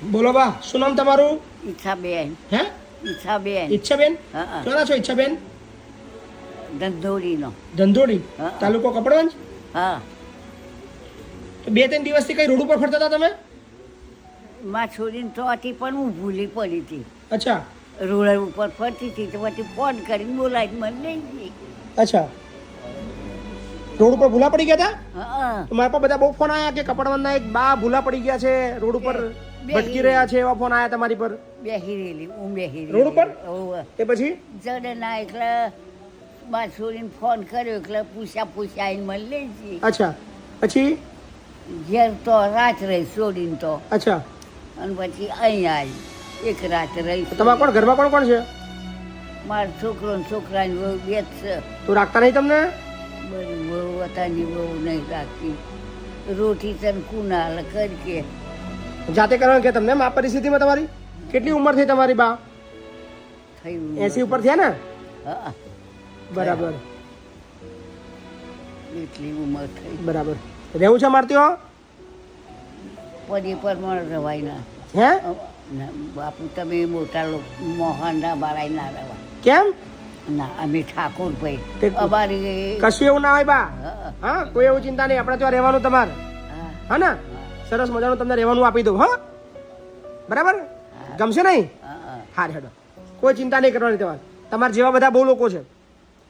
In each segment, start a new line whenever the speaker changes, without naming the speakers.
બોલો બા, શું નામ તમારું?
ઈચ્છાબેન.
હે?
ઈચ્છાબેન.
ઈચ્છાબેન?
હા.
ક્યાંના છો ઈચ્છાબેન?
ધંધોડીનો.
ધંધોડી
હા.
તાલુકો કપડવંજ?
હા.
તો 2-3 દિવસથી કઈ રોડ ઉપર ફરતા હતા તમે?
માં છોડીને તો હતી પણ હું ભૂલી પડી હતી.
અચ્છા
રોડ ઉપર ફરતી હતી તો પછી ફોન કરીને બોલાવી મને લઈ ગઈ.
અચ્છા, રોડ ઉપર ભૂલા પડી ગયા હતા?
હા.
તો મારા પર બધા બહુ ફોન આવ્યા કે કપડવંજના એક બા ભૂલા પડી ગયા છે, રોડ ઉપર ભટકી રહ્યા છે, એવા ફોન આવ્યા તમારી પર?
બેહી રહેલી હું બેહી
રોડ ઉપર?
હોવે.
એ પછી
જડે ના એટલે માં છોડીને ફોન કર્યો એટલે પૂછ્યા આવીને મને લઈ ગઈ.
અચ્છા, પછી?
ઘેર તો રાત રહી છોડીને તો,
અચ્છા,
અને પછી અહીં આવી એક રાત રહી.
તમારા કોણ ઘરમાં કોણ કોણ છે?
મારો છોકરો ને છોકરાની બહુ બે જ છે.
તો રાખતા નહીં તમને?
બધી બહુ વતાની બહુ નહીં રાખતી. રોટી તને કુનાલ કરી કે
જાતે કરવાનું કે તમને? આ પરિસ્થિતિમાં તમારી કેટલી ઉંમર થઈ તમારી બા?
થયું
80 ઉપર થયા ને?
હા,
બરાબર
એટલી ઉંમર થઈ.
બરાબર. રહેવું છે મારતીઓ?
પડી પર મને રવાય ના.
હે?
ના, બાપુ તમે મોટા લોકો મોહનના બાળાઈ ના રવા.
કેમ?
ના, અમે ઠાકોર ભાઈ
તે-
અમારી
કશું એવું ના હોય બા.
હા,
હા, કોઈ એવું ચિંતા નહીં, આપણે ત્યાં રહેવાનું તમારે.
હા,
હા ને? સરસ મજાનું તમને રહેવાનું આપી દઉં. હા, બરાબર? ગમશે નહીં?
હા,
હા, હેડો, કોઈ ચિંતા નહીં કરવાની તમારે. તમારા જેવા બધા બહુ લોકો છે.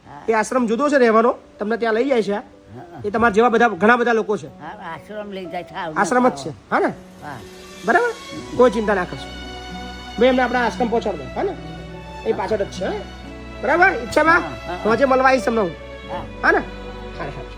હા,
એ આશ્રમ જુદો છે રહેવાનો, તમને ત્યાં લઈ જાય છે.
હા,
એ તમારા જેવા બધા ઘણા બધા લોકો છે.
હા, આશ્રમ લઈ જાય થાળ
આશ્રમ જ છે. હા ને?
હા,
બરાબર, કોઈ ચિંતા ના કરશો. ભાઈ એમને આપણા આશ્રમ પહોંચાડ દો. હા ને? એ પાછળ જ છે. હા? બરાબર, ઈચ્છા બા,
હા, હા.
પહોંચે મળવા આવીશ તમને હું.
હા.
હા ને? હા, હા.